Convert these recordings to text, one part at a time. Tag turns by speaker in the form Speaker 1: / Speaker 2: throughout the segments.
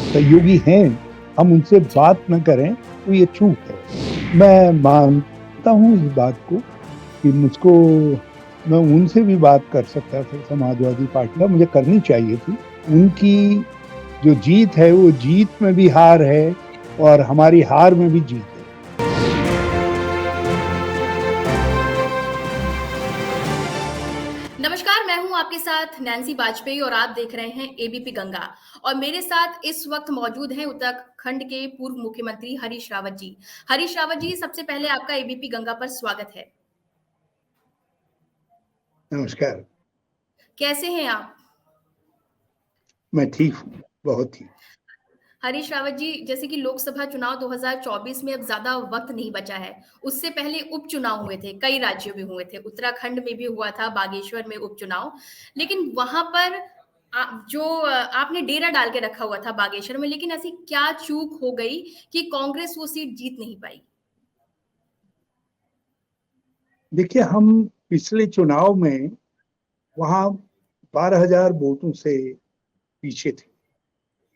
Speaker 1: सहयोगी हैं, हम उनसे
Speaker 2: जी।
Speaker 1: बात न करें तो ये चूक है। मैं मानता हूँ इस बात को कि मैं उनसे भी बात कर सकता था समाजवादी पार्टी का, मुझे करनी चाहिए थी। उनकी जो जीत है वो जीत में भी हार है और हमारी हार में भी जीत है।
Speaker 2: नमस्कार, मैं हूँ आपके साथ नैन्सी बाजपेयी और आप देख रहे हैं एबीपी गंगा। और मेरे साथ इस वक्त मौजूद हैं उत्तराखंड के पूर्व मुख्यमंत्री हरीश रावत जी। हरीश रावत जी, सबसे पहले आपका एबीपी गंगा पर स्वागत है।
Speaker 1: नमस्कार,
Speaker 2: कैसे हैं आप?
Speaker 1: मैं ठीक हूँ, बहुत ठीक।
Speaker 2: हरीश रावत जी, जैसे कि लोकसभा चुनाव 2024 में अब ज़्यादा वक़्त नहीं बचा है। उससे पहले उपचुनाव हुए थे, कई राज्यों में हुए थे। उत्तराखंड में भी हुआ था, बागेश्वर में उपचुनाव। लेकिन वहाँ पर आपने डेरा डाल के रखा हुआ था बागेश्वर में, लेकिन ऐसी क्या चूक हो गई कि कांग्रेस वो सीट जीत नहीं पाई?
Speaker 1: देखिए, हम पिछले चुनाव में वहाँ 12,000 वोटों से पीछे थे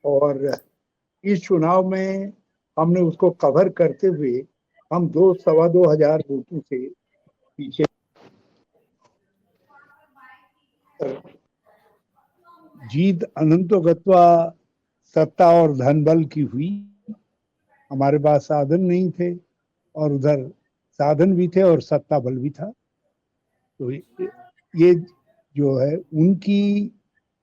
Speaker 1: और इस चुनाव में हमने उसको कवर करते हुए हम 2 सवा 2,000 वोटों से पीछे। जीत अनंतो गत्वा सत्ता और धन बल की हुई। हमारे पास साधन नहीं थे और उधर साधन भी थे और सत्ता बल भी था। तो ये जो है उनकी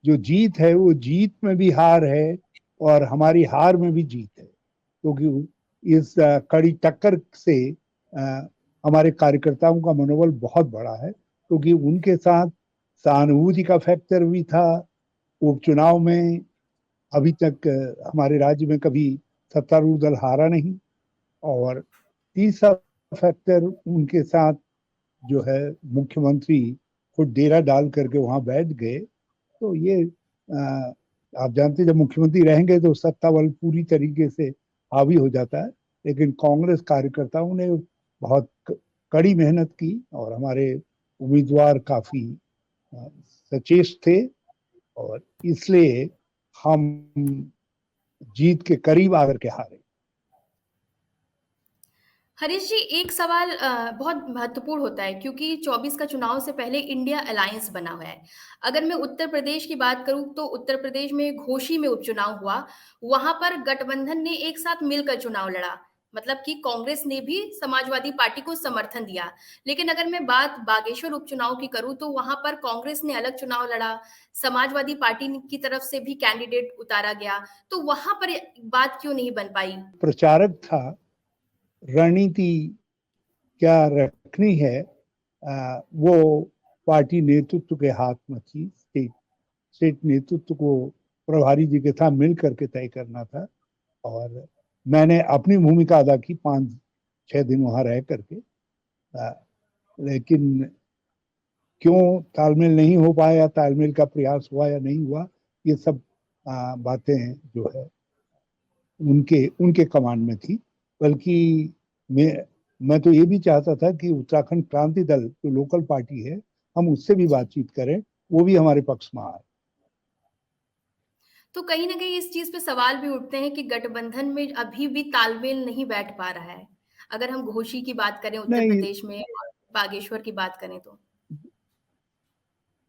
Speaker 1: जो जीत है वो जीत में भी हार है और हमारी हार में भी जीत है, क्योंकि इस कड़ी टक्कर से हमारे कार्यकर्ताओं का मनोबल बहुत बड़ा है, क्योंकि उनके साथ सहानुभूति का फैक्टर भी था। उपचुनाव में अभी तक हमारे राज्य में कभी सत्तारूढ़ दल हारा नहीं। और तीसरा फैक्टर, उनके साथ जो है मुख्यमंत्री खुद डेरा डाल करके वहां बैठ गए। तो ये आप जानते हैं, जब मुख्यमंत्री रहेंगे तो सत्ता बल पूरी तरीके से हावी हो जाता है। लेकिन कांग्रेस कार्यकर्ताओं ने बहुत कड़ी मेहनत की और हमारे उम्मीदवार काफी सचेत थे और इसलिए हम जीत के करीब आकर के हारे।
Speaker 2: हरीश जी, एक सवाल बहुत महत्वपूर्ण होता है क्योंकि 24 का चुनाव से पहले इंडिया अलायंस बना हुआ है। अगर मैं उत्तर प्रदेश की बात करूँ तो उत्तर प्रदेश में घोसी में उपचुनाव हुआ, वहाँ पर गठबंधन ने एक साथ मिलकर चुनाव लड़ा। मतलब कि कांग्रेस ने भी समाजवादी पार्टी को समर्थन दिया। लेकिन अगर मैं बात बागेश्वर उपचुनाव की करूँ तो वहाँ पर कांग्रेस ने अलग चुनाव लड़ा, समाजवादी पार्टी की तरफ से भी कैंडिडेट उतारा गया। तो वहाँ पर बात क्यों नहीं बन पाई?
Speaker 1: प्रचारक था, रणनीति क्या रखनी है वो पार्टी नेतृत्व के हाथ में थी। स्टेट नेतृत्व को प्रभारी जी के साथ मिल करके तय करना था और मैंने अपनी भूमिका अदा की 5-6 दिन वहां रह करके। लेकिन क्यों तालमेल नहीं हो पाया, तालमेल का प्रयास हुआ या नहीं हुआ, ये सब बातें जो है उनके उनके कमांड में थी। बल्कि मैं मैं तो ये भी चाहता था कि उत्तराखंड क्रांति दल जो लोकल पार्टी है, हम उससे भी
Speaker 2: जी।
Speaker 1: बातचीत करें, वो भी हमारे पक्ष में आए।
Speaker 2: तो कहीं न कहीं इस चीज़ पे सवाल भी उठते हैं कि गठबंधन में अभी भी तालमेल नहीं बैठ पा रहा है। अगर हम घोषी की बात करें उत्तर
Speaker 1: नहीं,
Speaker 2: प्रदेश में और बागेश्वर की बात करें तो।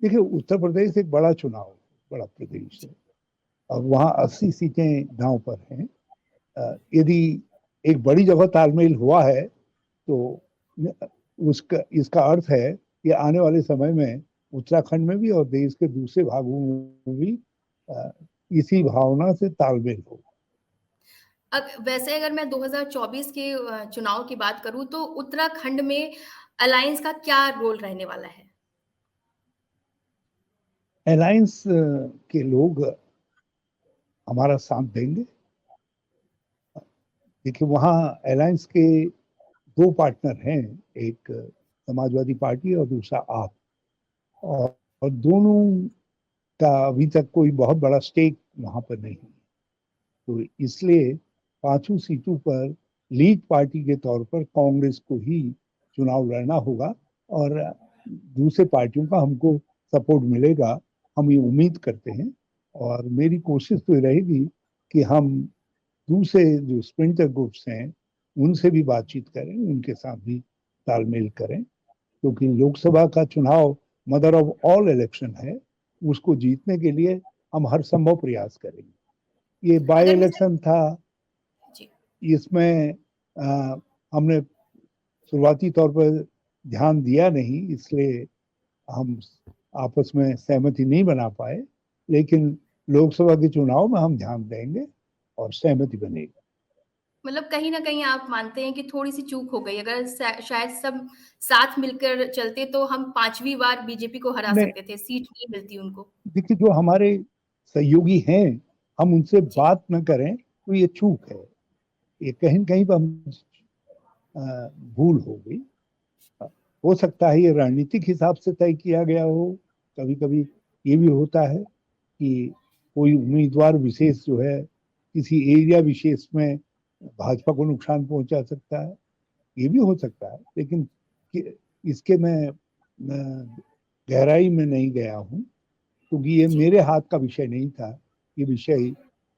Speaker 1: देखिए, उत्तर प्रदेश एक बड़ा चुनाव है, बड़ा प्रदेश है और वहाँ 80 सीटें दांव पर हैं। यदि एक बड़ी जगह तालमेल हुआ है तो उसका इसका अर्थ है कि आने वाले समय में उत्तराखंड में भी और देश के दूसरे भागों में भी अ, इसी भावना से तालमेल हो।
Speaker 2: वैसे अगर मैं 2024 के चुनाव की बात करूँ तो उत्तराखंड में अलायंस का क्या रोल रहने वाला है?
Speaker 1: अलायंस के लोग हमारा साथ देंगे। देखिए, वहाँ अलायंस के दो पार्टनर हैं, एक समाजवादी पार्टी और दूसरा आप। और दोनों का अभी तक कोई बहुत बड़ा स्टेक वहां पर नहीं है। तो इसलिए पांचों सीटों पर लीड पार्टी के तौर पर कांग्रेस को ही चुनाव लड़ना होगा और दूसरे पार्टियों का हमको सपोर्ट मिलेगा, हम ये उम्मीद करते हैं। और मेरी कोशिश तो रहेगी कि हम दूसरे जो स्प्रिंटर ग्रुप्स हैं उनसे भी बातचीत करें, उनके साथ भी तालमेल करें, क्योंकि लोकसभा का चुनाव मदर ऑफ ऑल इलेक्शन है। उसको जीतने के लिए हम हर संभव प्रयास करेंगे। ये बाय
Speaker 2: अगर मैं
Speaker 1: इलेक्शन था,
Speaker 2: जी
Speaker 1: इसमें हमने शुरुआती तौर पर ध्यान दिया नहीं, इसलिए हम आपस में सहमति नहीं बना पाए, लेकिन लोकसभा के चुनाव में हम ध्यान देंगे और सहमति बनेगी।
Speaker 2: मतलब कहीं न कहीं आप मानते हैं कि थोड़ी-सी चूक हो गई, अगर शायद सब साथ मिलकर चलते तो हम 5वीं बार बीजेपी को हरा
Speaker 1: नहीं,
Speaker 2: सकते थे, सीट नहीं मिलती उनको।
Speaker 1: देखिए जो हमारे सहयोगी हैं, हम उनसे
Speaker 2: जी,
Speaker 1: बात न करें तो ये चूक है। ये कहीं न कहीं पर हम भूल हो गई। हो सकता है ये रणनीतिक हिसाब से तय किया गया हो। कभी कभी ये भी होता है कि कोई उम्मीदवार विशेष जो है किसी एरिया विशेष में भाजपा को नुकसान पहुंचा सकता है, ये भी हो सकता है। लेकिन इसके मैं गहराई में नहीं गया हूँ, क्योंकि ये
Speaker 2: जी।
Speaker 1: मेरे हाथ का विषय नहीं था। ये विषय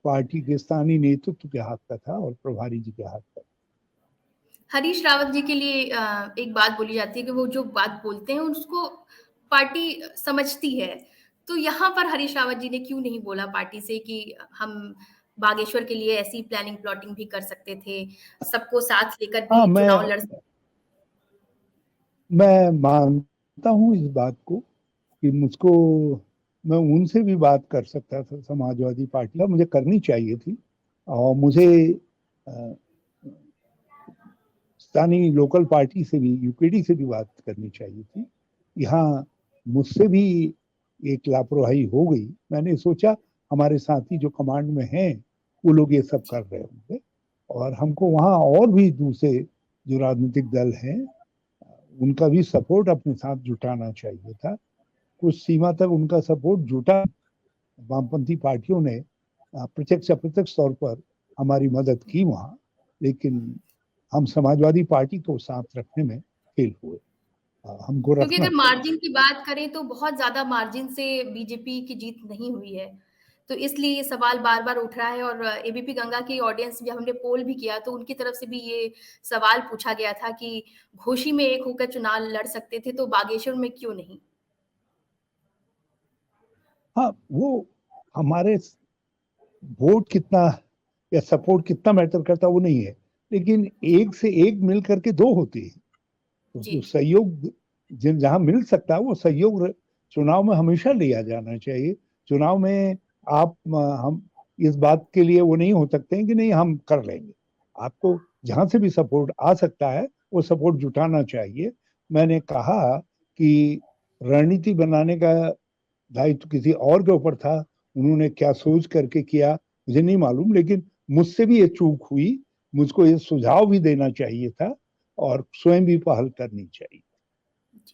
Speaker 1: पार्टी के स्थानीय नेतृत्व के हाथ का था और प्रभारी जी के हाथ का।
Speaker 2: हरीश रावत जी के लिए एक बात बोली जाती है कि वो जो बात बोलते हैं उसको पार्टी समझती है। तो यहाँ पर हरीश रावत जी ने क्यों नहीं बोला पार्टी से कि हम बागेश्वर के लिए ऐसी प्लानिंग प्लॉटिंग भी कर सकते थे, सबको साथ लेकर
Speaker 1: हाँ,
Speaker 2: भी चुनाव लड़ सकते।
Speaker 1: मैं मानता हूँ इस बात को कि मुझको, मैं उनसे भी बात कर सकता था, समाजवादी पार्टी का मुझे करनी चाहिए थी। और मुझे अ, स्थानीय लोकल पार्टी से भी, यूकेडी से भी बात करनी चाहिए थी। यहाँ मुझसे भी एक लापरवाही हो गई। मैंने सोचा हमारे साथी जो कमांड में हैं वो लोग ये सब कर रहे होंगे, और हमको वहाँ और भी दूसरे जो राजनीतिक दल हैं उनका भी सपोर्ट अपने साथ जुटाना चाहिए था। कुछ सीमा तक उनका सपोर्ट जुटा। वामपंथी पार्टियों ने प्रत्यक्ष अप्रत्यक्ष तौर पर हमारी मदद की वहाँ, लेकिन हम समाजवादी पार्टी को साथ रखने में फेल हुए। हमको
Speaker 2: क्योंकि
Speaker 1: रखना
Speaker 2: अगर
Speaker 1: चाहिए।
Speaker 2: मार्जिन की बात करें तो बहुत ज़्यादा मार्जिन से बीजेपी की जीत नहीं हुई है। तो इसलिए ये सवाल बार-बार उठ रहा है और एबीपी गंगा की ऑडियंस जब हमने पोल भी किया तो उनकी तरफ से भी ये सवाल पूछा गया था कि घोसी में एक होकर चुनाव लड़ सकते थे तो बागेश्वर में क्यों नहीं?
Speaker 1: हाँ, वो हमारे वोट कितना या सपोर्ट कितना मैटर करता वो नहीं है, लेकिन एक से एक मिल करके दो होती है। तो
Speaker 2: जी,
Speaker 1: जो सहयोग जिन जहां मिल सकता है वो सहयोग चुनाव में हमेशा लिया जाना चाहिए। चुनाव में आप हम इस बात के लिए वो नहीं हो सकते हैं कि नहीं हम कर लेंगे। आपको जहां से भी सपोर्ट आ सकता है वो सपोर्ट जुटाना चाहिए। मैंने कहा कि रणनीति बनाने का दायित्व किसी और के ऊपर था, उन्होंने क्या सोच करके किया मुझे नहीं मालूम, लेकिन मुझसे भी ये चूक हुई। मुझको ये सुझाव भी देना चाहिए था और स्वयं भी पहल करनी चाहिए।
Speaker 2: जी।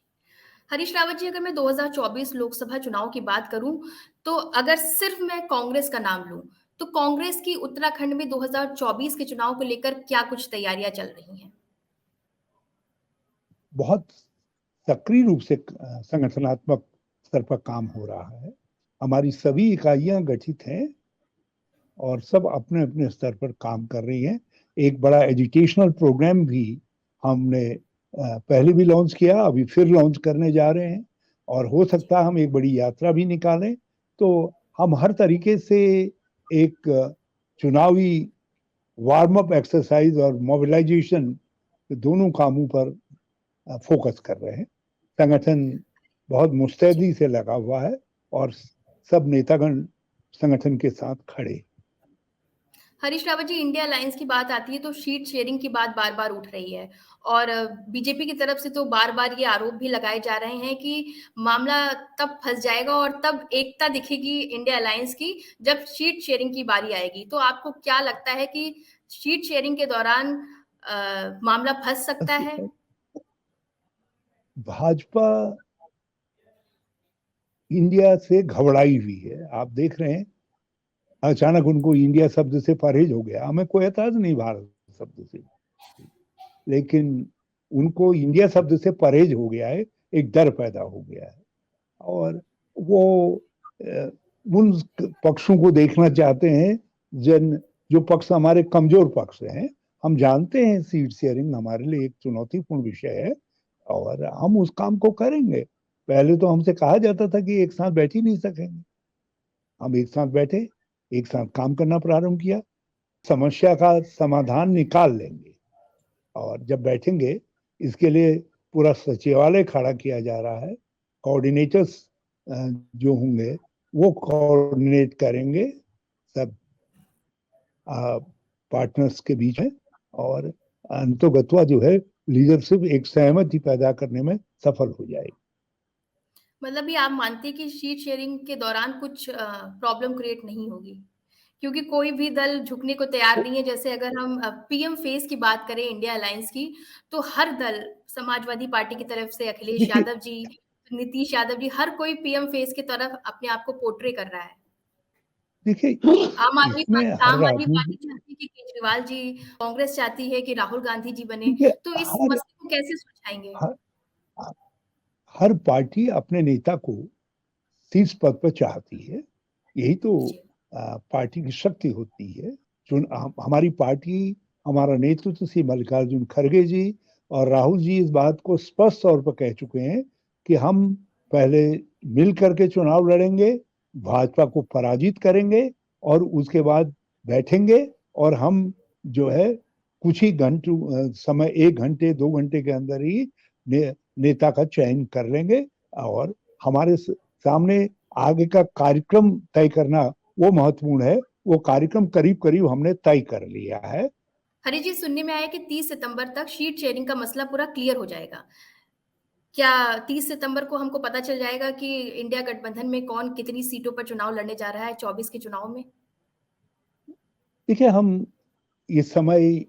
Speaker 2: हरीश रावत जी, अगर मैं 2024 लोकसभा चुनाव की बात करूं, तो अगर सिर्फ मैं कांग्रेस का नाम लूं, तो कांग्रेस की उत्तराखंड में 2024 के चुनाव को लेकर क्या कुछ तैयारियां चल रही हैं?
Speaker 1: बहुत सक्रिय रूप से संगठनात्मक स्तर पर काम हो रहा है। हमारी सभी इकाइयां गठित हैं और सब अपने अपने स्तर पर काम कर रही हैं। एक बड़ा एजुकेशनल प्रोग्राम भी हमने पहले भी लॉन्च किया, अभी फिर लॉन्च करने जा रहे हैं, और हो सकता है हम एक बड़ी यात्रा भी निकालें। तो हम हर तरीके से एक चुनावी वार्म अप एक्सरसाइज और मोबिलाइजेशन दोनों कामों पर फोकस कर रहे हैं। संगठन बहुत
Speaker 2: जी।
Speaker 1: मुस्तैदी से लगा हुआ है और सब नेतागण संगठन के साथ खड़े।
Speaker 2: हरीश रावत जी, इंडिया अलायंस की बात आती है तो सीट शेयरिंग की बात बार-बार उठ रही है और बीजेपी की तरफ से तो बार-बार ये आरोप भी लगाए जा रहे हैं कि मामला तब फँस जाएगा और तब एकता दिखेगी इंडिया अलायंस की जब सीट शेयरिंग की बारी आएगी। तो आपको क्या लगता है कि सीट शेयरिंग के दौरान मामला फँस सकता है?
Speaker 1: भाजपा इंडिया से घबराई हुई है। आप देख रहे हैं अचानक उनको इंडिया शब्द से परहेज हो गया। हमें कोई एतराज नहीं भारत शब्द से, लेकिन उनको इंडिया शब्द से परहेज हो गया है, एक डर पैदा हो गया है। और वो उन पक्षों को देखना चाहते हैं जन जो पक्ष हमारे कमजोर पक्ष हैं, हम जानते हैं सीट शेयरिंग हमारे लिए एक चुनौतीपूर्ण विषय है और हम उस काम को करेंगे। पहले तो हमसे कहा जाता था कि एक साथ बैठ ही नहीं सकेंगे। हम एक साथ बैठे, एक साथ काम करना प्रारंभ किया, समस्या का समाधान निकाल लेंगे। और जब बैठेंगे, इसके लिए पूरा सचिवालय खड़ा किया जा रहा है। कोऑर्डिनेटर्स जो होंगे वो कोऑर्डिनेट करेंगे सब पार्टनर्स के बीच में, और अंतोगत्वा जो है लीडरशिप एक सहमति पैदा करने में सफल हो जाएगी।
Speaker 2: मतलब ये आप मानते हैं कि सीट शेयरिंग के दौरान कुछ प्रॉब्लम क्रिएट नहीं होगी, क्योंकि कोई भी दल झुकने को तैयार नहीं है। जैसे अगर हम पीएम फेस की बात करें इंडिया अलायंस की, तो हर दल, समाजवादी पार्टी की तरफ से अखिलेश
Speaker 1: देखिए
Speaker 2: यादव जी, नीतीश यादव जी, हर कोई पीएम फेस की तरफ अपने आप को पोर्ट्रे कर रहा है।
Speaker 1: देखिए इसमें हर
Speaker 2: आम आदमी पार्टी
Speaker 1: राजनीति,
Speaker 2: चाहती है कि केजरीवाल जी, कांग्रेस चाहती है कि राहुल गांधी जी बने।
Speaker 1: देखिए
Speaker 2: तो इस
Speaker 1: हर
Speaker 2: मसले को कैसे सुलझाएंगे?
Speaker 1: हर हर पार्टी अपने नेता को शीर्ष पद पर चाहती है। यही तो
Speaker 2: जी।
Speaker 1: पार्टी की शक्ति होती है। जो हमारी पार्टी, हमारा नेतृत्व श्री मल्लिकार्जुन खड़गे जी और राहुल जी इस बात को स्पष्ट तौर पर कह चुके हैं कि हम पहले मिल करके चुनाव लड़ेंगे, भाजपा को पराजित करेंगे और उसके बाद बैठेंगे और हम जो है कुछ ही घंटों समय, 1 घंटे 2 घंटे के अंदर ही नेता का चयन कर लेंगे। और हमारे सामने आगे का कार्यक्रम तय करना वो महत्वपूर्ण है। वो कार्यक्रम करीब करीब हमने तय कर लिया है।
Speaker 2: हरी जी, सुनने में आया कि 30 सितंबर तक शीट शेयरिंग का मसला पूरा क्लियर हो जाएगा। क्या 30 सितंबर को हमको पता चल जाएगा कि इंडिया गठबंधन में कौन कितनी सीटों पर चुनाव लड़ने जा रहा है 24 के चुनाव में?
Speaker 1: देखिए, हम इस समय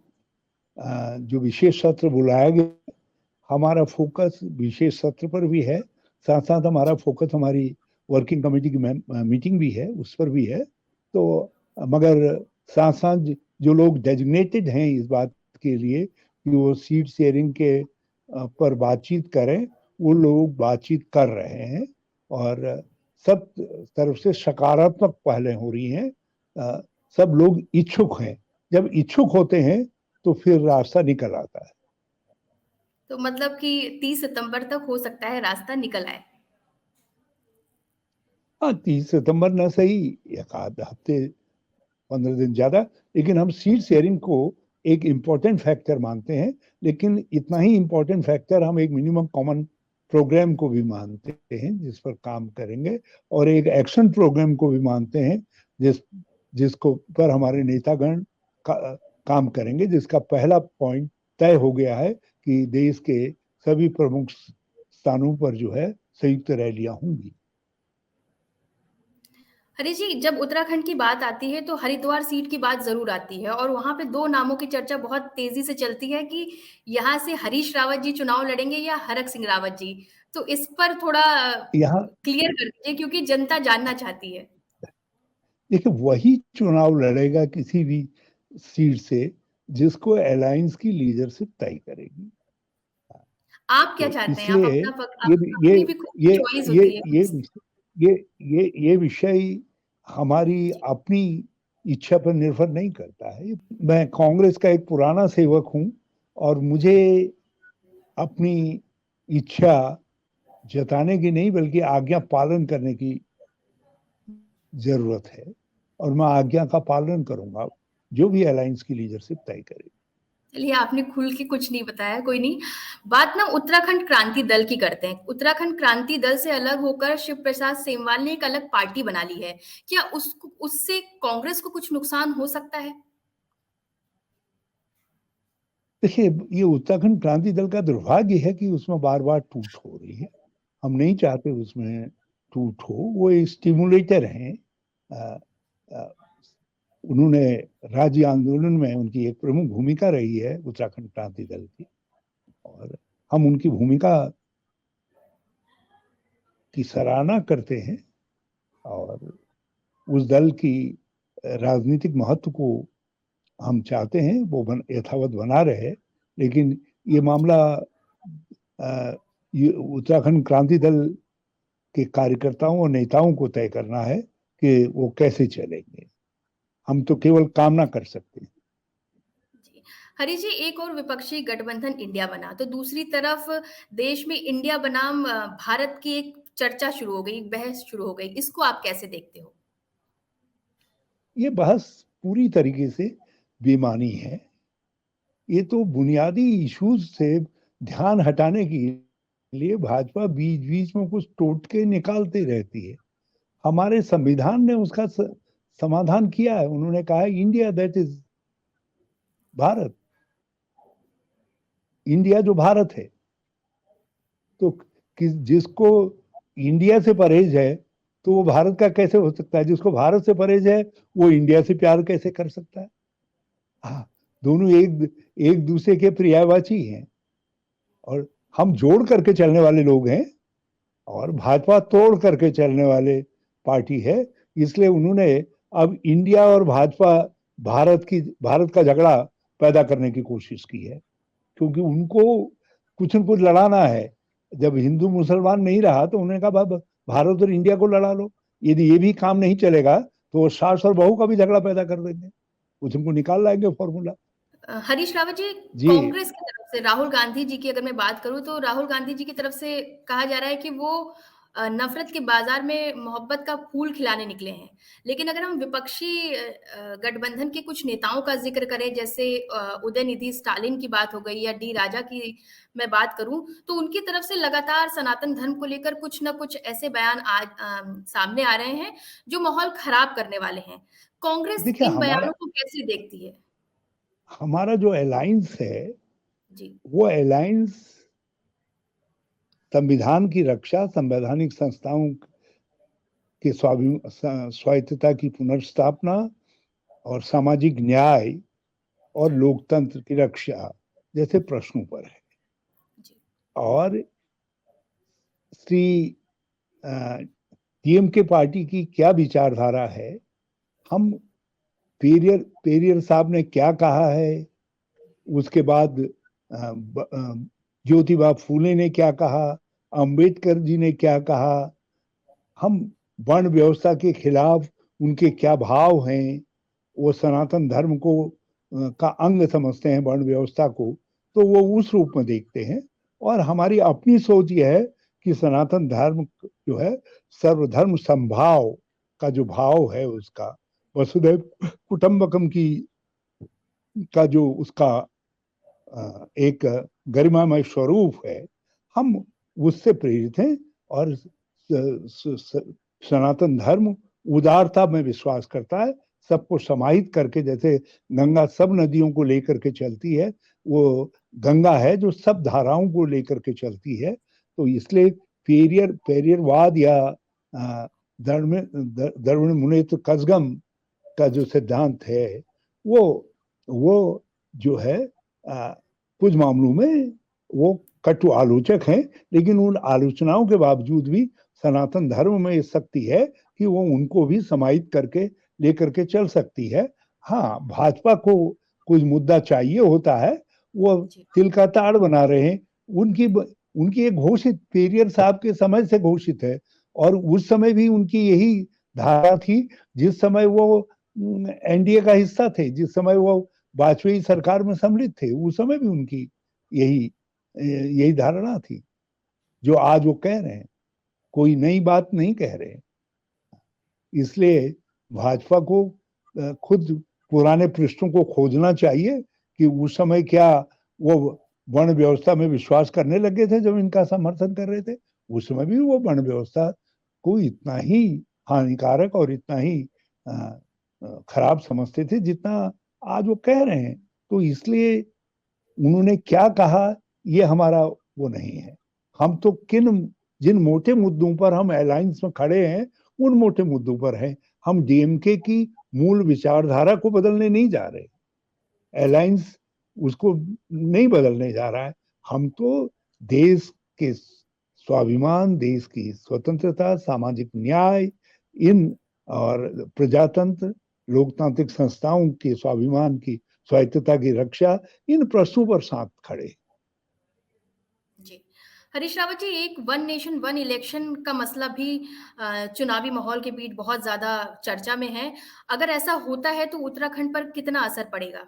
Speaker 1: जो विशेष सत्र बुलाया गया, हमारा फोकस विशेष सत्र पर भी है, साथ साथ हमारा फोकस हमारी वर्किंग कमेटी की मीटिंग भी है, उस पर भी है। तो मगर साथ साथ जो लोग डेजिग्नेटेड हैं इस बात के लिए कि वो सीट शेयरिंग के पर बातचीत करें, वो लोग बातचीत कर रहे हैं और सब तरफ से सकारात्मक पहलें हो रही हैं। सब लोग इच्छुक हैं। जब इच्छुक होते हैं तो फिर रास्ता निकल आता है।
Speaker 2: तो मतलब कि 30 सितंबर तक हो सकता है रास्ता निकल आए।
Speaker 1: हाँ, 30 सितंबर न सही, एक आध हफ्ते 15 दिन ज्यादा, लेकिन हम सीट शेयरिंग को एक इम्पोर्टेंट फैक्टर मानते हैं। लेकिन इतना ही इम्पोर्टेंट फैक्टर हम एक मिनिमम कॉमन प्रोग्राम को भी मानते हैं जिस पर काम करेंगे, और एक एक्शन प्रोग्राम को भी मानते हैं जिसको पर हमारे नेतागण काम करेंगे, जिसका पहला पॉइंट तय हो गया है कि देश के सभी प्रमुख स्थानों पर जो है संयुक्त रैलियां होंगी।
Speaker 2: हरी जी, जब उत्तराखंड की बात आती है तो हरिद्वार सीट की बात जरूर आती है, और वहां पे दो नामों की चर्चा बहुत तेजी से चलती है कि यहाँ से हरीश रावत जी चुनाव लड़ेंगे या हरक सिंह रावत जी। तो इस पर थोड़ा
Speaker 1: यहाँ
Speaker 2: क्लियर कर दीजिए, क्योंकि जनता जानना चाहती है।
Speaker 1: देखिए, वही चुनाव लड़ेगा किसी भी सीट से जिसको अलायंस की लीडरशिप तय करेगी।
Speaker 2: आप क्या
Speaker 1: तो
Speaker 2: चाहते हैं? आप
Speaker 1: इसलिए
Speaker 2: अपना
Speaker 1: ये ये
Speaker 2: अपनी भी खुद की
Speaker 1: ये
Speaker 2: चॉइस
Speaker 1: ये
Speaker 2: होती है।
Speaker 1: ये ये ये विषय हमारी अपनी इच्छा पर निर्भर नहीं करता है। मैं कांग्रेस का एक पुराना सेवक हूं और मुझे अपनी इच्छा जताने की नहीं बल्कि आज्ञा पालन करने की जरूरत है, और मैं आज्ञा का पालन करूंगा जो भी अलायंस की लीडरशिप तय करेगी।
Speaker 2: चलिए, आपने खुल के कुछ नहीं बताया, कोई नहीं। बात ना उत्तराखंड क्रांति दल की करते हैं। उत्तराखंड क्रांति दल से अलग होकर शिव प्रसाद सेमवाल ने एक अलग पार्टी बना ली है। क्या उससे कांग्रेस को कुछ नुकसान हो सकता है?
Speaker 1: देखिए, ये उत्तराखंड क्रांति दल का दुर्भाग्य है कि उसमें बार बार टूट हो रही है। हम नहीं चाहते उसमें टूट हो। वो स्टिमुलेटर हैं। अ, अ, उन्होंने राज्य आंदोलन में उनकी एक प्रमुख भूमिका रही है उत्तराखंड क्रांति दल की, और हम उनकी भूमिका की सराहना करते हैं और उस दल की राजनीतिक महत्व को हम चाहते हैं वो यथावत बना रहे। लेकिन ये मामला ये उत्तराखंड क्रांति दल के कार्यकर्ताओं और नेताओं को तय करना है कि वो कैसे चलेंगे। हम तो केवल कामना कर सकते हैं।
Speaker 2: जी। हरीश जी, एक और विपक्षी गठबंधन इंडिया बना, तो दूसरी तरफ देश में इंडिया बनाम भारत की एक चर्चा शुरू हो गई, एक बहस शुरू हो गई। इसको आप कैसे देखते हो?
Speaker 1: ये बहस पूरी तरीके से बेमानी है। ये तो बुनियादी इश्यूज से ध्यान हटाने के लिए भाजपा बीच बीच में कुछ टोटके निकालती रहती है। हमारे संविधान ने उसका समाधान किया है। उन्होंने कहा है India that is Bharat, India जो भारत है। तो जिसको इंडिया से परहेज है तो वो भारत का कैसे हो सकता है? जिसको भारत से परहेज है वो इंडिया से प्यार कैसे कर सकता है? हाँ, दोनों एक एक दूसरे के पर्यायवाची हैं और हम जोड़ करके चलने वाले लोग हैं और भाजपा तोड़ करके चलने वाले पार्टी है। इसलिए उन्होंने अब इंडिया और भाजपा भारत का झगड़ा पैदा करने की कोशिश की है, क्योंकि उनको कुछ न कुछ लड़ाना है। जब हिंदू मुसलमान नहीं रहा तो उन्होंने कहा भारत और इंडिया को लड़ा लो। यदि ये भी काम नहीं चलेगा तो वो सास और बहू का भी झगड़ा पैदा कर देंगे, कुछ उनको निकाल लाएंगे फॉर्मूला।
Speaker 2: हरीश रावत जी,
Speaker 1: जी,
Speaker 2: कांग्रेस की तरफ से राहुल गांधी जी की अगर मैं बात करूं, तो राहुल गांधी जी की तरफ से कहा जा रहा है कि वो नफरत के बाजार में मोहब्बत का फूल खिलाने निकले हैं। लेकिन अगर हम विपक्षी गठबंधन के कुछ नेताओं का जिक्र करें, जैसे उदयनिधि स्टालिन की बात हो गई या डी राजा की मैं बात करूं, तो उनकी तरफ से लगातार सनातन धर्म को लेकर कुछ ना कुछ ऐसे बयान आज सामने आ रहे हैं जो माहौल खराब करने वाले हैं। कांग्रेस
Speaker 1: देखिए
Speaker 2: इन
Speaker 1: हमारा
Speaker 2: बयानों को कैसे देखती है?
Speaker 1: हमारा जो अलायंस है
Speaker 2: जी।
Speaker 1: वो अलायंस संविधान की रक्षा, संवैधानिक संस्थाओं के स्वायत्तता की पुनर्स्थापना और सामाजिक न्याय और लोकतंत्र की रक्षा जैसे प्रश्नों पर है।
Speaker 2: जी।
Speaker 1: और श्री डीएमके पार्टी की क्या विचारधारा है, हम पेरियर साहब ने क्या कहा है, उसके बाद ज्योतिबा फूले ने क्या कहा, अंबेडकर जी ने क्या कहा, हम वर्ण व्यवस्था के खिलाफ उनके क्या भाव हैं, वो सनातन धर्म को का अंग समझते हैं वर्ण व्यवस्था को, तो वो उस रूप में देखते हैं। और हमारी अपनी सोच ये है कि सनातन धर्म जो है सर्वधर्म संभाव का जो भाव है, उसका वसुधैव कुटुंबकम की का जो उसका एक गरिमामय स्वरूप है, हम उससे प्रेरित हैं। और सनातन धर्म उदारता में विश्वास करता है, सबको समाहित करके, जैसे गंगा सब नदियों को लेकर के चलती है, वो गंगा है जो सब धाराओं को लेकर के चलती है। तो इसलिए पेरियरवाद या द्रविड़ मुनेत्र कजगम का जो सिद्धांत है, वो जो है कुछ मामलों में वो कटु आलोचक हैं, लेकिन उन आलोचनाओं के बावजूद भी सनातन धर्म में ये शक्ति है कि वो उनको भी समाहित करके लेकर के चल सकती है। हाँ, भाजपा को कुछ मुद्दा चाहिए होता है, वो तिल का ताड़ बना रहे हैं। उनकी एक घोषित पेरियर साहब के समय से घोषित है, और उस समय भी उनकी यही धारा थी जिस समय वो एनडीए का हिस्सा थे, जिस समय वो वाजपेयी सरकार में सम्मिलित थे, उस समय भी उनकी यही यही धारणा थी जो आज वो कह रहे हैं। कोई नई बात नहीं कह रहे। इसलिए भाजपा को खुद पुराने पृष्ठों को खोजना चाहिए कि उस समय क्या वो वर्ण व्यवस्था में विश्वास करने लगे थे जब इनका समर्थन कर रहे थे। उस समय भी वो वर्ण व्यवस्था को इतना ही हानिकारक और इतना ही खराब समझते थे जितना आज वो कह रहे हैं। तो इसलिए उन्होंने क्या कहा ये हमारा वो नहीं है। हम तो जिन मोटे मुद्दों पर हम अलायंस में खड़े हैं उन मोटे मुद्दों पर हैं। हम डीएमके की मूल विचारधारा को बदलने नहीं जा रहे, अलायंस उसको नहीं बदलने जा रहा है। हम तो देश के स्वाभिमान, देश की स्वतंत्रता, सामाजिक न्याय, इन और प्रजातंत्र, लोकतांत्रिक संस्थाओं के स्वाभिमान की स्वायत्तता की रक्षा, इन प्रश्नों पर साथ खड़े।
Speaker 2: जी। हरीश रावत जी, एक वन नेशन वन इलेक्शन का मसला भी चुनावी माहौल के बीच बहुत ज्यादा चर्चा में है। अगर ऐसा होता है तो उत्तराखंड पर कितना असर पड़ेगा?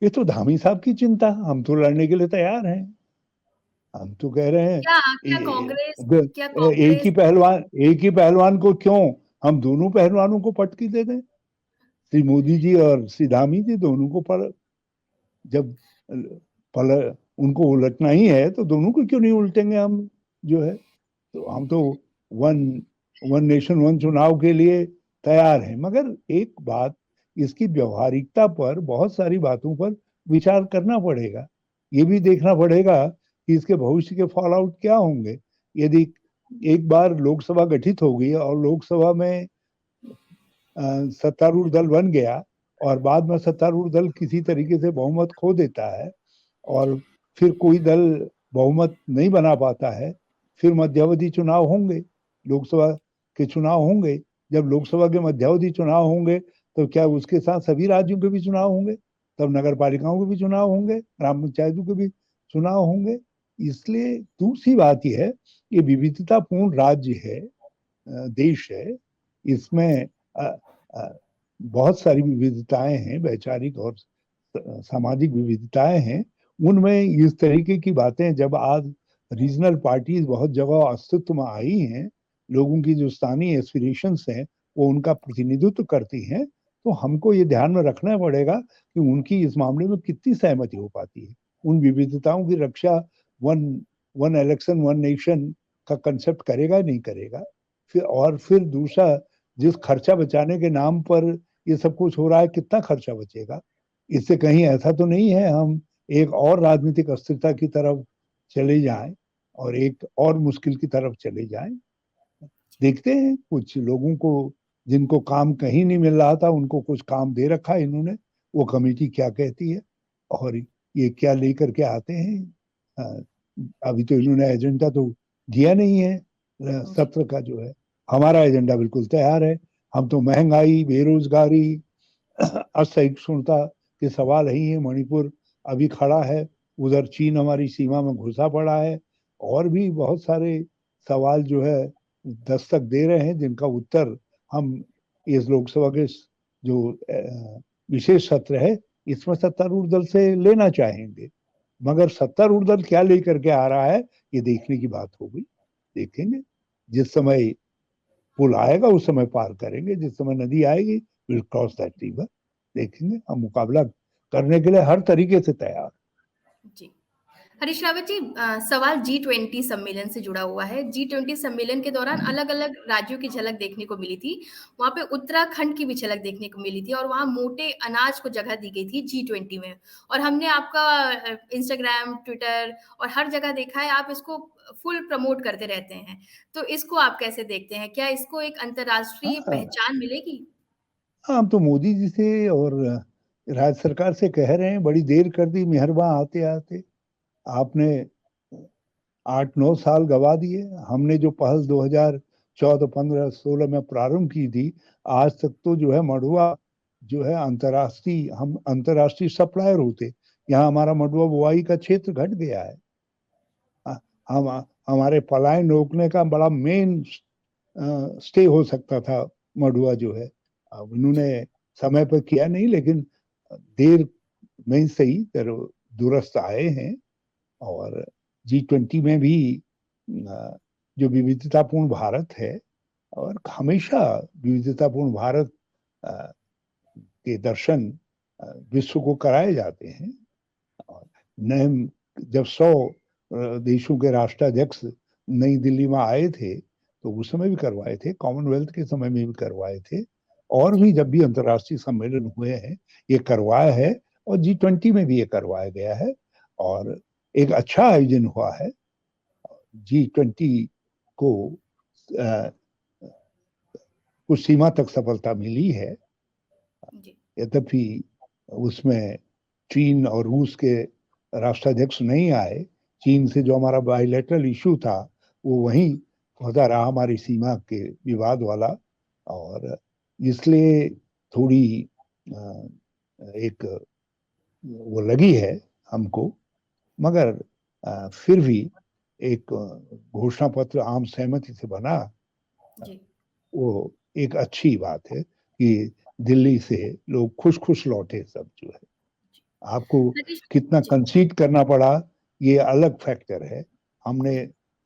Speaker 1: ये तो धामी साहब की चिंता, हम तो लड़ने के लिए तैयार हैं। हम तो कह रहे हैं
Speaker 2: क्या क्या
Speaker 1: ए-
Speaker 2: कांग्रेस क्या
Speaker 1: एक ही
Speaker 2: कांग्रेस
Speaker 1: पहलवान, एक ही पहलवान को क्यों, हम दोनों पहलवानों को पटकी दे दें। श्री मोदी जी और श्री धामी जी दोनों को पर जब पल उनको उलटना ही है तो दोनों को क्यों नहीं उल्टेंगे हम, जो है। तो हम तो वन वन नेशन वन चुनाव के लिए तैयार हैं, मगर एक बात, इसकी व्यवहारिकता पर, बहुत सारी बातों पर विचार करना पड़ेगा। ये भी देखना पड़ेगा कि इसके भविष्य के फॉल आउट क्या होंगे। यदि एक बार लोकसभा गठित हो गई और लोकसभा में सत्तारूढ़ दल बन गया और बाद में सत्तारूढ़ दल किसी तरीके से बहुमत खो देता है और फिर कोई दल बहुमत नहीं बना पाता है, फिर मध्यावधि चुनाव होंगे, लोकसभा के चुनाव होंगे। जब लोकसभा के मध्यावधि चुनाव होंगे तो क्या उसके साथ सभी राज्यों के भी चुनाव होंगे? तब नगर पालिकाओं के भी चुनाव होंगे, ग्राम पंचायतों के भी चुनाव होंगे। इसलिए दूसरी बात यह है, ये विविधतापूर्ण राज्य है, देश है। इसमें बहुत सारी विविधताएं हैं, वैचारिक और सामाजिक विविधताएं हैं। उनमें इस तरीके की बातें जब आज रीजनल पार्टीज बहुत जगह अस्तित्व में आई हैं, लोगों की जो स्थानीय एस्पिरेशंस हैं वो उनका प्रतिनिधित्व करती हैं, तो हमको ये ध्यान में रखना पड़ेगा कि उनकी इस मामले में कितनी सहमति हो पाती है। उन विविधताओं की रक्षा one one election one nation का कंसेप्ट करेगा नहीं करेगा। फिर दूसरा, जिस खर्चा बचाने के नाम पर ये सब कुछ हो रहा है, कितना खर्चा बचेगा? इससे कहीं ऐसा तो नहीं है हम एक और राजनीतिक अस्थिरता की तरफ चले जाएं और एक और मुश्किल की तरफ चले जाएं। देखते हैं, कुछ लोगों को जिनको काम कहीं नहीं मिल रहा था उनको कुछ काम दे रखा है इन्होंने, वो कमेटी क्या कहती है और ये क्या लेकर के आते हैं। अभी तो इन्होंने एजेंडा तो दिया नहीं है
Speaker 2: जी
Speaker 1: सत्र का, जो है। हमारा एजेंडा बिल्कुल तैयार है। हम तो महंगाई, बेरोजगारी, असहिष्णुता के सवाल ही है। मणिपुर अभी खड़ा है, उधर चीन हमारी सीमा में घुसा पड़ा है, और भी बहुत सारे सवाल जो है दस्तक दे रहे हैं, जिनका उत्तर हम इस लोकसभा के जो विशेष सत्र है इसमें सत्तारूढ़ दल से लेना चाहेंगे। मगर सत्तारूढ़ दल क्या लेकर के आ रहा है, ये देखने की बात होगी। देखेंगे, जिस समय पुल आएगा उस समय पार करेंगे, जिस समय नदी आएगी विल क्रॉस दैट रिवर। देखेंगे, हम मुकाबला करने के लिए हर तरीके से तैयार।
Speaker 2: जी। हरीश रावत जी, सवाल G20 सम्मेलन से जुड़ा हुआ है। G20 सम्मेलन के दौरान अलग-अलग राज्यों की झलक देखने को मिली थी। वहाँ पे उत्तराखंड की भी झलक देखने को मिली थी और वहाँ मोटे अनाज को जगह दी गई थी G20 में। और हमने आपका इंस्टाग्राम, ट्विटर और हर जगह देखा है, आप इसको फुल प्रमोट करते रहते हैं। तो इसको आप कैसे देखते हैं? क्या इसको एक अंतर्राष्ट्रीय
Speaker 1: हाँ,
Speaker 2: पहचान मिलेगी?
Speaker 1: हम तो मोदी जी से और राज्य सरकार से कह रहे हैं, बड़ी देर कर दी मेहरबान आते आते। आपने 8-9 साल गवा दिए। हमने जो पहल 2014, 15, 16 में प्रारंभ की थी, आज तक तो जो है मड़ुआ जो है अंतर्राष्ट्रीय, हम अंतर्राष्ट्रीय सप्लायर होते। यहाँ हमारा मड़ुआ बुआई का क्षेत्र घट गया है। हम हमारे पलायन रोकने का बड़ा मेन स्टे हो सकता था मड़ुआ, जो है। अब इन्होंने
Speaker 2: जी,
Speaker 1: समय पर किया नहीं, लेकिन देर में ही सही दुरुस्त आए हैं। और G20 में भी जो विविधतापूर्ण भारत है, और हमेशा विविधतापूर्ण भारत के दर्शन विश्व को कराए जाते हैं। और नए, जब 100 देशों के राष्ट्राध्यक्ष नई दिल्ली में आए थे तो उस समय भी करवाए थे, कॉमनवेल्थ के समय में भी करवाए थे, और
Speaker 2: जी,
Speaker 1: भी जब भी अंतर्राष्ट्रीय सम्मेलन हुए हैं ये करवाया है, और G20 में भी ये करवाया गया है। और एक अच्छा आयोजन हुआ है। G20 को आ, कुछ सीमा तक सफलता मिली है।
Speaker 2: जी।
Speaker 1: यद्यपि उसमें चीन और रूस के राष्ट्राध्यक्ष नहीं आए। चीन से जो हमारा बायलैटरल इशू था वो वहीं होता रहा, हमारी सीमा के विवाद वाला। और इसलिए थोड़ी एक वो लगी है हमको। मगर फिर भी एक घोषणा पत्र आम सहमति से बना,
Speaker 2: जी
Speaker 1: वो एक अच्छी बात है कि दिल्ली से लोग खुश खुश लौटे सब जो है। आपको
Speaker 2: हरीश
Speaker 1: कितना
Speaker 2: जी
Speaker 1: कंसीड करना पड़ा ये अलग फैक्टर है। हमने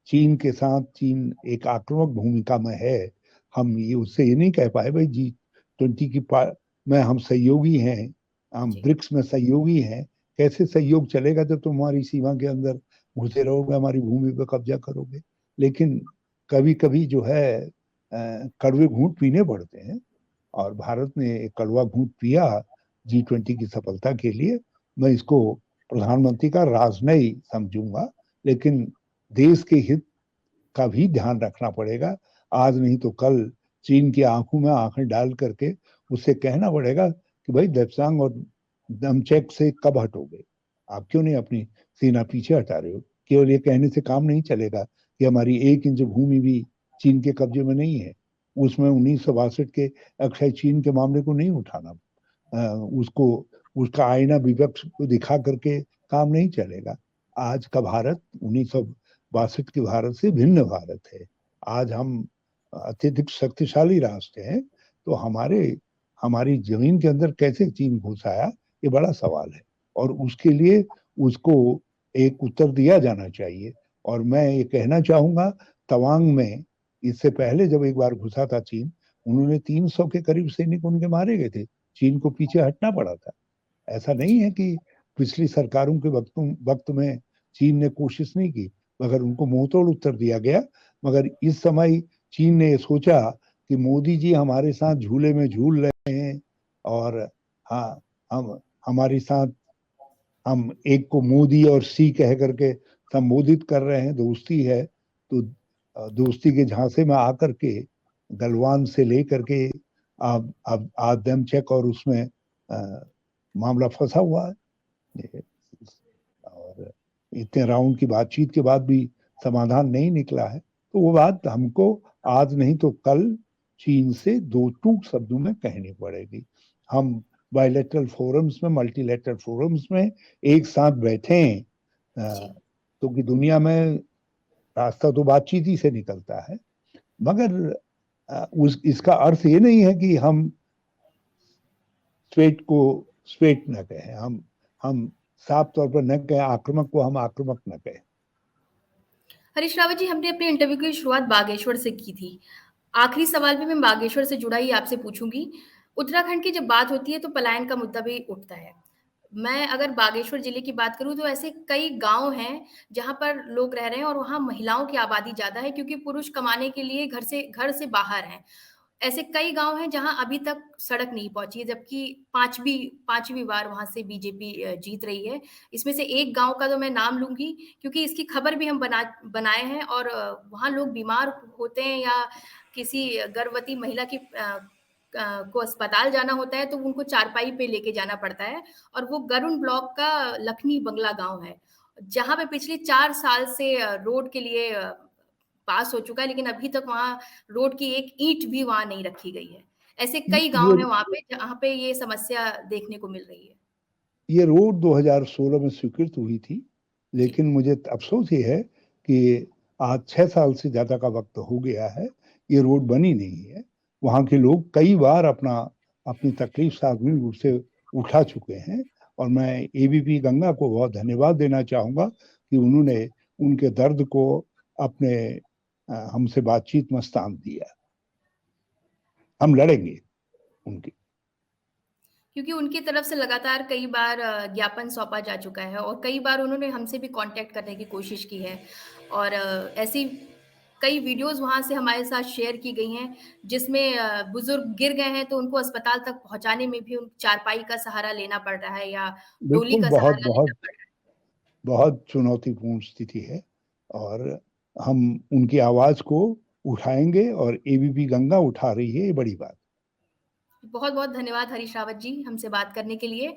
Speaker 1: चीन के साथ, चीन एक आक्रामक भूमिका में है, हम ये उससे ये नहीं कह पाए भाई G20 में हम सहयोगी हैं, हम
Speaker 2: जी
Speaker 1: ब्रिक्स में सहयोगी हैं। कैसे सहयोग चलेगा जब तुम हमारी सीमा के अंदर घुसे रहोगे, हमारी भूमि पर कब्जा करोगे। लेकिन कभी कभी जो है कड़वे घूंट पीने पड़ते हैं, और भारत ने एक कड़वा घूंट पिया G20 की सफलता के लिए। मैं इसको प्रधानमंत्री का राजनयिक समझूंगा, लेकिन देश के हित का भी ध्यान रखना पड़ेगा। आज नहीं तो कल चीन की आंखों में आंखें डाल करके उससे कहना पड़ेगा कि भाई देप्सांग और दमचेक से कब हटोगे, आप क्यों नहीं अपनी सेना पीछे हटा रहे हो। केवल ये कहने से काम नहीं चलेगा कि हमारी 1 इंच भूमि भी चीन के कब्जे में नहीं है। उसमें 1962 के अक्षय चीन के मामले को नहीं उठाना, उसको उसका आईना विपक्ष को दिखा करके काम नहीं चलेगा। आज का भारत 1962 के भारत से भिन्न भारत है। आज हम अत्यधिक शक्तिशाली राष्ट्र हैं, तो हमारी जमीन के अंदर कैसे चीन घुस आया, ये बड़ा सवाल है, और उसके लिए उसको एक उत्तर दिया जाना चाहिए। और मैं ये कहना चाहूंगा, तवांग में इससे पहले जब एक बार घुसा था चीन, उन्होंने 300 के करीब सैनिक उनके मारे गए थे, चीन को पीछे हटना पड़ा था। ऐसा नहीं है कि पिछली सरकारों के वक्त में चीन ने कोशिश नहीं की, मगर उनको मुंहतोड़ उत्तर दिया गया। मगर इस समय चीन ने सोचा कि मोदी जी हमारे साथ झूले में झूल रहे हैं, और हाँ, हम हमारे साथ, हम एक को मोदी और सी कह करके संबोधित कर रहे हैं, दोस्ती है, तो दोस्ती के झांसे में आकर के गलवान से लेकर के अब आदम चेक और उसमें मामला फंसा हुआ है। और इतने राउंड की बातचीत के बाद भी समाधान नहीं निकला है, तो वो बात हमको आज नहीं तो कल चीन से दो टूक शब्दों में कहनी पड़ेगी। हम बायलैटरल फोरम्स में, मल्टीलैटरल फोरम्स में एक साथ बैठे हैं, क्योंकि दुनिया में रास्ता तो बातचीत ही से निकलता है। मगर इसका अर्थ ये नहीं है कि हम स्वेट को स्वेट न कहें, हम साफ तौर पर न कहें, आक्रामक को हम आक्रामक न कहें।
Speaker 2: हरीश रावत जी, हमने अपने इंटरव्यू की शुरुआत बागेश्वर से की थी। आखिरी सवाल भी मैं बागेश्वर से जुड़ा ही आपसे पूछूंगी। उत्तराखंड की जब बात होती है तो पलायन का मुद्दा भी उठता है। मैं अगर बागेश्वर जिले की बात करूं तो ऐसे कई गांव हैं जहां पर लोग रह रहे हैं और वहां महिलाओं की आबादी ज्यादा है क्योंकि पुरुष कमाने के लिए घर से बाहर हैं। ऐसे कई गांव हैं जहां अभी तक सड़क नहीं पहुंची है, जबकि पांचवी बार वहां से बीजेपी जीत रही है। इसमें से एक गांव का तो मैं नाम लूंगी क्योंकि इसकी खबर भी हम बनाए हैं, और वहां लोग बीमार होते हैं या किसी गर्भवती महिला की को अस्पताल जाना होता है तो उनको चारपाई पे लेके जाना पड़ता है। और वो गरुण ब्लॉक का लखनी बंगला गांव है, जहां पे पिछले 4 साल से रोड के लिए पास हो चुका है, लेकिन अभी तक वहाँ रोड की एक ईंट भी वहाँ नहीं रखी गई है। ऐसे कई गांव
Speaker 1: ये
Speaker 2: हैं वहाँ पे जहाँ पे ये समस्या देखने को मिल रही है।
Speaker 1: ये रोड 2016 में स्वीकृत हुई थी,
Speaker 2: जी
Speaker 1: लेकिन मुझे अफसोस ये है कि आज 6 साल से ज्यादा का वक्त हो गया है, ये रोड बनी नहीं है। वहाँ के लोग कई बार अपनी तकलीफ सार्वजनिक रूप से उठा चुके हैं, और मैं एबीपी गंगा को बहुत धन्यवाद देना चाहूंगा कि उन्होंने उनके दर्द को अपने हमसे बातचीत में स्थान दिया। हम लड़ेंगे उनकी,
Speaker 2: क्योंकि उनकी तरफ से लगातार कई बार ज्ञापन सौंपा जा चुका है और कई बार उन्होंने हमसे भी कांटेक्ट करने की कोशिश की है, और ऐसी कई वीडियोस वहां से हमारे साथ शेयर की गई हैं जिसमें बुजुर्ग गिर गए हैं तो उनको अस्पताल तक पहुंचाने में भी उन चारपाई का सहारा लेना पड़ रहा है या डोली
Speaker 1: बिल्कुल
Speaker 2: का
Speaker 1: बहुत
Speaker 2: सहारा लेना
Speaker 1: बहुत
Speaker 2: पड़ रहा है।
Speaker 1: बहुत चुनौतीपूर्ण स्थिति है, और हम उनकी आवाज को उठाएंगे, और एबीपी गंगा उठा रही है, ये बड़ी बात।
Speaker 2: बहुत बहुत धन्यवाद हरीश रावत जी हमसे बात करने के लिए।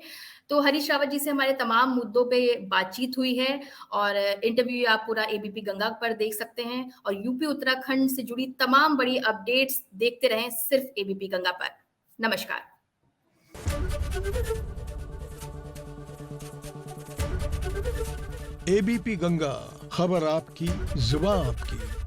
Speaker 2: तो हरीश रावत जी से हमारे तमाम मुद्दों पे बातचीत हुई है, और इंटरव्यू आप पूरा एबीपी गंगा पर देख सकते हैं, और यूपी उत्तराखंड से जुड़ी तमाम बड़ी अपडेट्स देखते रहें सिर्फ एबीपी गंगा पर। नमस्कार।
Speaker 3: एबीपी गंगा, खबर आपकी, जुबान आपकी।